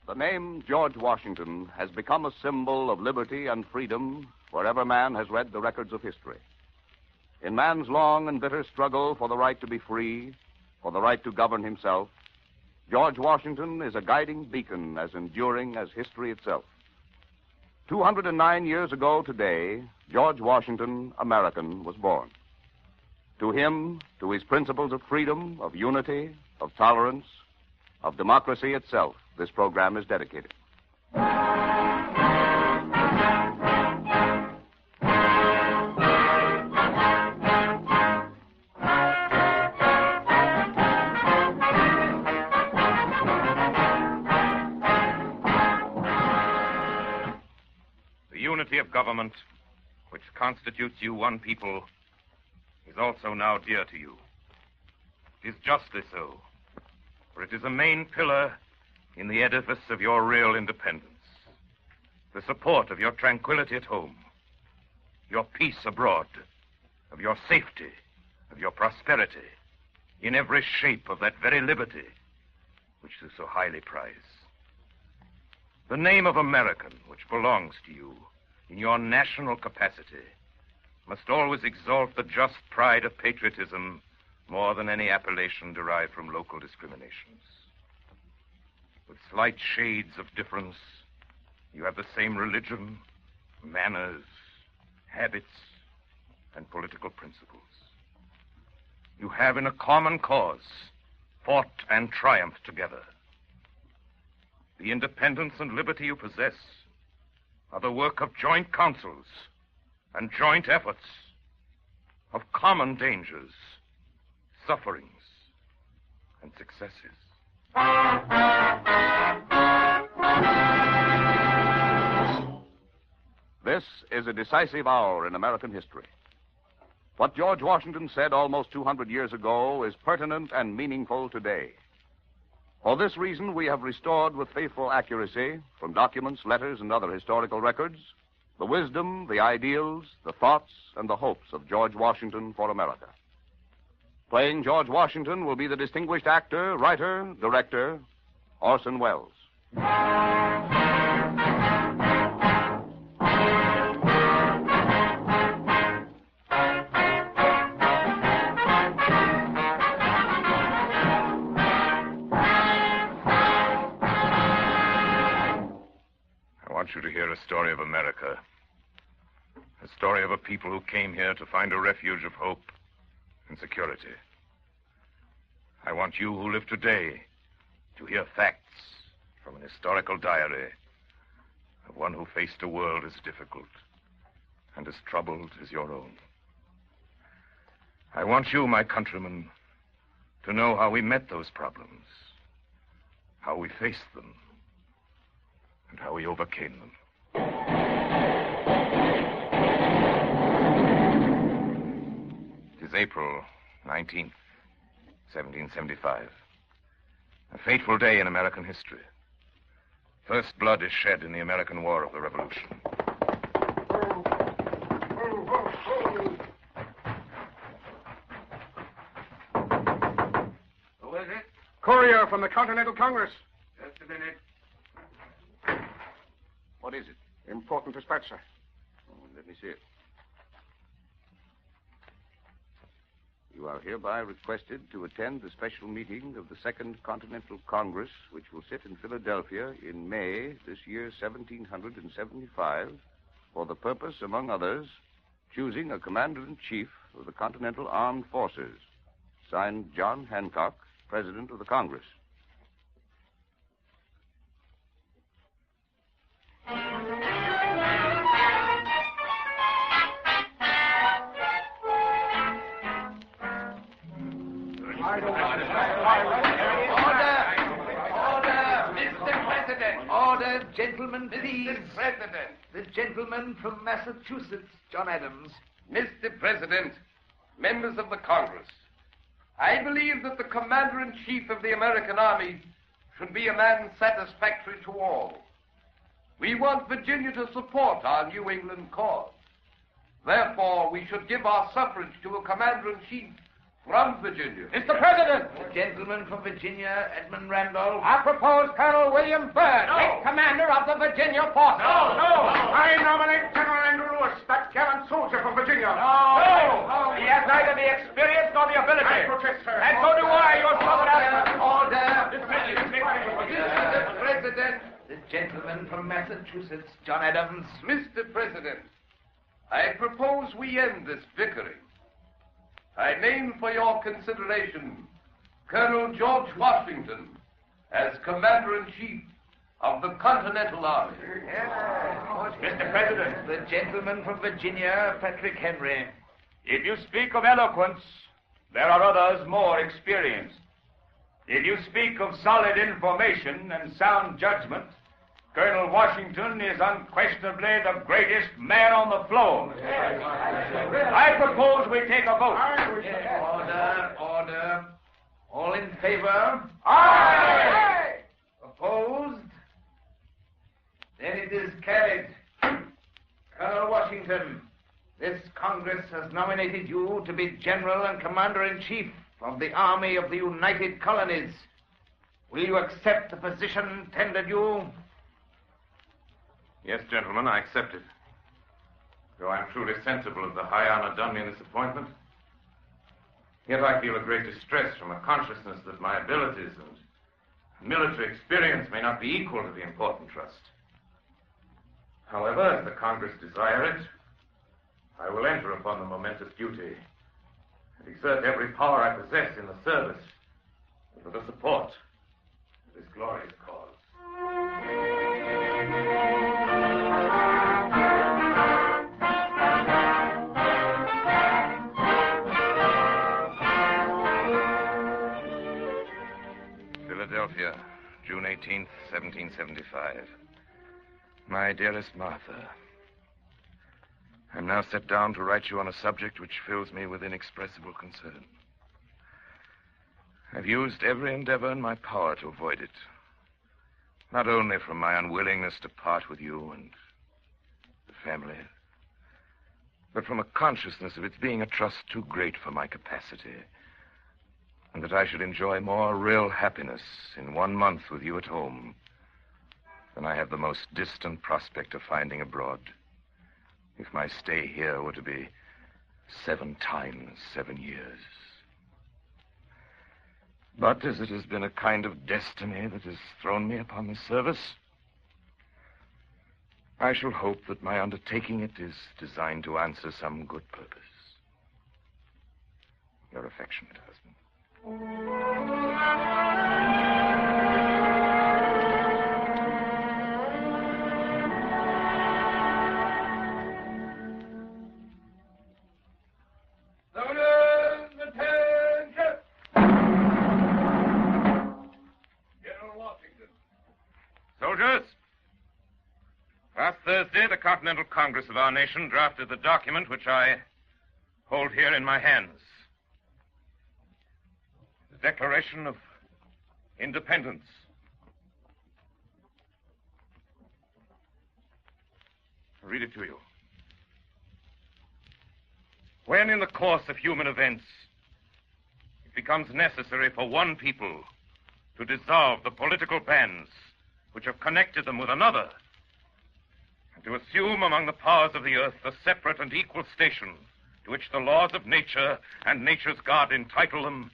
The name George Washington has become a symbol of liberty and freedom wherever man has read the records of history. In man's long and bitter struggle for the right to be free, for the right to govern himself, George Washington is a guiding beacon as enduring as history itself. 209 years ago today, George Washington, American, was born. To him, to his principles of freedom, of unity, of tolerance, of democracy itself, this program is dedicated. The unity of government, which constitutes you one people, is also now dear to you. It is justly so, for it is a main pillar in the edifice of your real independence, the support of your tranquility at home, your peace abroad, of your safety, of your prosperity, in every shape of that very liberty which you so highly prize. The name of American, which belongs to you in your national capacity, must always exalt the just pride of patriotism more than any appellation derived from local discriminations. With slight shades of difference, you have the same religion, manners, habits, and political principles. You have in a common cause fought and triumphed together. The independence and liberty you possess are the work of joint councils and joint efforts, of common dangers, sufferings, and successes. This is a decisive hour in American history. What George Washington said almost 200 years ago is pertinent and meaningful today. For this reason, we have restored with faithful accuracy, from documents, letters, and other historical records, the wisdom, the ideals, the thoughts, and the hopes of George Washington for America. Playing George Washington will be the distinguished actor, writer, director, Orson Welles. I want you to hear a story of America. A story of a people who came here to find a refuge of hope and security. I want you who live today to hear facts from an historical diary of one who faced a world as difficult and as troubled as your own. I want you, my countrymen, to know how we met those problems, how we faced them, and how we overcame them. It is April 19th, 1775. A fateful day in American history. First blood is shed in the American War of the Revolution. Who is it? Courier from the Continental Congress. Just a minute. What is it? Important dispatch, sir. Let me see it. You are hereby requested to attend the special meeting of the Second Continental Congress, which will sit in Philadelphia in May this year, 1775, for the purpose, among others, choosing a commander-in-chief of the Continental Armed Forces. Signed, John Hancock, President of the Congress. Order, gentlemen, please. Mr. President. The gentleman from Massachusetts, John Adams. Mr. President, members of the Congress, I believe that the Commander-in-Chief of the American Army should be a man satisfactory to all. We want Virginia to support our New England cause. Therefore, we should give our suffrage to a Commander-in-Chief from Virginia. Mr. President! The gentleman from Virginia, Edmund Randolph. I propose Colonel William Byrd, late commander of the Virginia forces. No! I nominate General Andrew Lewis, that gallant soldier from Virginia. No! He has neither the experience nor the ability. I protest, sir. And so do I, your son. Order! Mr. President. The gentleman from Massachusetts, John Adams. Mr. President, I propose we end this bickering. I name for your consideration Colonel George Washington as Commander-in-Chief of the Continental Army. Mr. President, The gentleman from Virginia, Patrick Henry. if you speak of eloquence, there are others more experienced. If you speak of solid information and sound judgment, Colonel Washington is unquestionably the greatest man on the floor. I propose we take a vote. Order. All in favor? Aye! Opposed? Then it is carried. Colonel Washington, this Congress has nominated you to be General and Commander-in-Chief of the Army of the United Colonies. Will you accept the position tendered you? Yes, gentlemen, I accept it. Though I'm truly sensible of the high honor done me in this appointment, yet I feel a great distress from a consciousness that my abilities and military experience may not be equal to the important trust. However, as the Congress desire it, I will enter upon the momentous duty and exert every power I possess in the service and for the support of this glorious cause. Philadelphia, June 18th, 1775. My dearest Martha, I'm now set down to write you on a subject which fills me with inexpressible concern. I've used every endeavor in my power to avoid it, not only from my unwillingness to part with you and the family, but from a consciousness of its being a trust too great for my capacity, and that I should enjoy more real happiness in 1 month with you at home than I have the most distant prospect of finding abroad, if my stay here were to be 7 times 7 years. But as it has been a kind of destiny that has thrown me upon this service, I shall hope that my undertaking it is designed to answer some good purpose. Your affectionate husband. Soldiers, last Thursday, the Continental Congress of our nation drafted the document which I hold here in my hands. The Declaration of Independence. I'll read it to you. When in the course of human events it becomes necessary for one people to dissolve the political bands which have connected them with another, and to assume among the powers of the earth the separate and equal station to which the laws of nature and nature's God entitle them,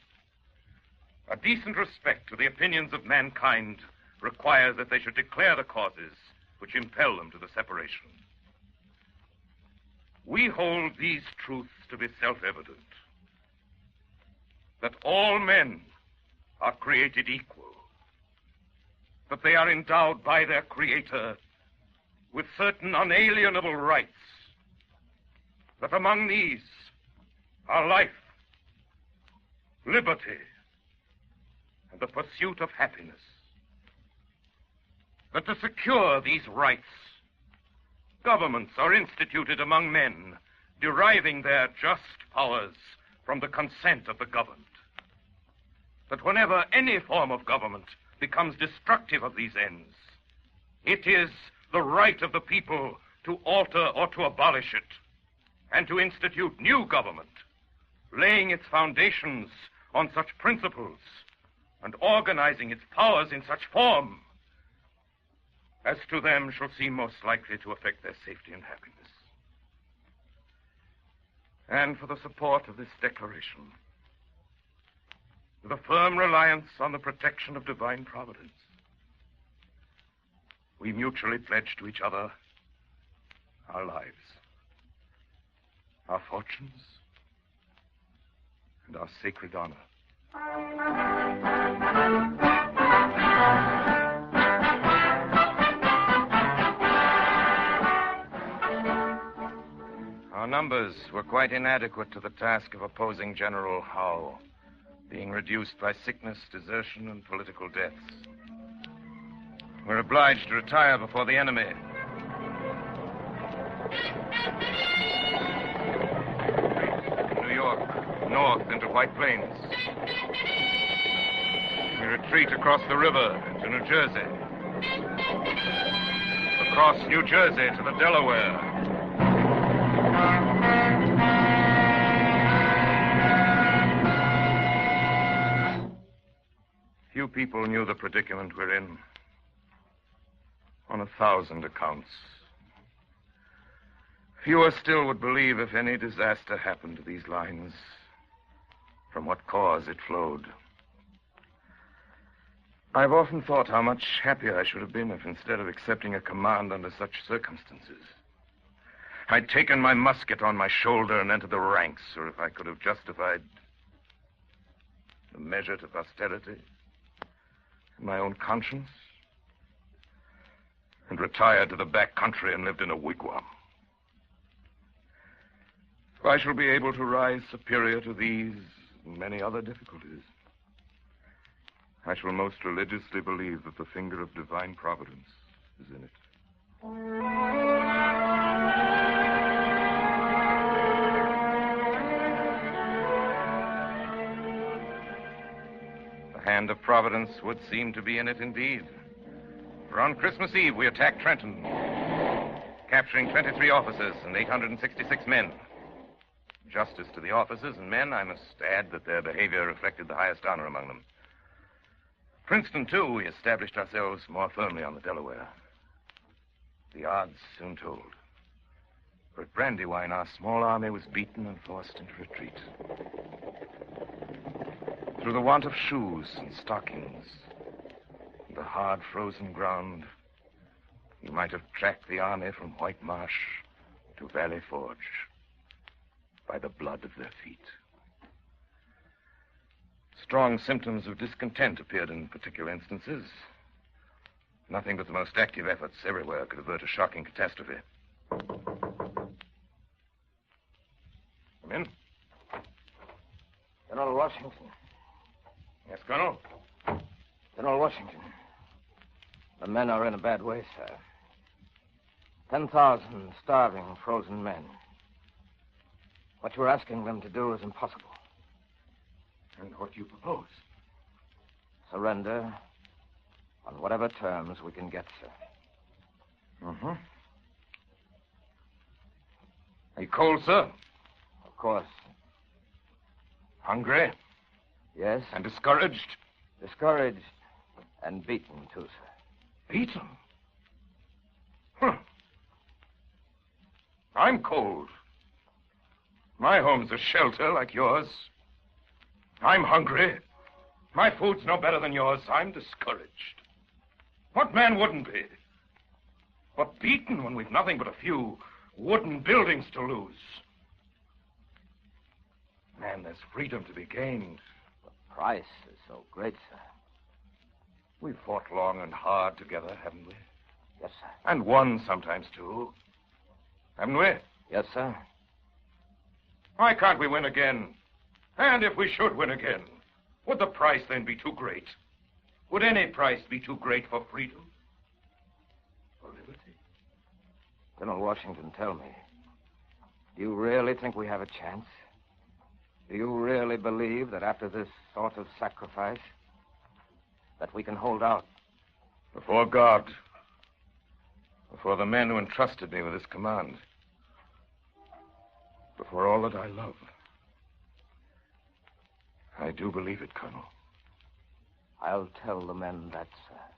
a decent respect to the opinions of mankind requires that they should declare the causes which impel them to the separation. We hold these truths to be self-evident, that all men are created equal, that they are endowed by their Creator with certain unalienable rights, that among these are life, liberty, and the pursuit of happiness. That to secure these rights, governments are instituted among men, deriving their just powers from the consent of the governed. That whenever any form of government becomes destructive of these ends, it is the right of the people to alter or to abolish it, and to institute new government, laying its foundations on such principles and organizing its powers in such form as to them shall seem most likely to affect their safety and happiness. And for the support of this declaration, with a firm reliance on the protection of divine providence, we mutually pledge to each other our lives, our fortunes, and our sacred honor. Our numbers were quite inadequate to the task of opposing General Howe, being reduced by sickness, desertion, and political deaths. We're obliged to retire before the enemy. New York, north into White Plains. We retreat across the river into New Jersey. Across New Jersey to the Delaware. Few people knew the predicament we're in. On 1,000 accounts. Fewer still would believe if any disaster happened to these lines, from what cause it flowed. I've often thought how much happier I should have been if, instead of accepting a command under such circumstances, I'd taken my musket on my shoulder and entered the ranks, or if I could have justified the measure to posterity in my own conscience and retired to the back country and lived in a wigwam. I shall be able to rise superior to these and many other difficulties. I shall most religiously believe that the finger of divine providence is in it. The hand of providence would seem to be in it indeed. For on Christmas Eve, we attacked Trenton, capturing 23 officers and 866 men. Justice to the officers and men, I must add that their behavior reflected the highest honor among them. Princeton, too, we established ourselves more firmly on the Delaware. The odds soon told. For at Brandywine, our small army was beaten and forced into retreat. Through the want of shoes and stockings, and the hard frozen ground, you might have tracked the army from White Marsh to Valley Forge by the blood of their feet. Strong symptoms of discontent appeared in particular instances. Nothing but the most active efforts everywhere could avert a shocking catastrophe. Come in. General Washington. Yes, Colonel? General Washington. The men are in a bad way, sir. 10,000 starving, frozen men. What you're asking them to do is impossible. And what do you propose? Surrender on whatever terms we can get, sir. Mm-hmm. Are you cold, sir? Of course. Hungry? Yes. And discouraged? Discouraged and beaten, too, sir. Beaten? Huh. I'm cold. My home's a shelter like yours. I'm hungry. My food's no better than yours. I'm discouraged. What man wouldn't be? But beaten when we've nothing but a few wooden buildings to lose. Man, there's freedom to be gained. The price is so great, sir. We've fought long and hard together, haven't we? Yes, sir. And won sometimes, too. Haven't we? Yes, sir. Why can't we win again? And if we should win again, would the price then be too great? Would any price be too great for freedom? For liberty? General Washington, tell me. Do you really think we have a chance? Do you really believe that after this sort of sacrifice, that we can hold out? Before God, before the men who entrusted me with this command, before all that I love, I do believe it, Colonel. I'll tell the men that, sir.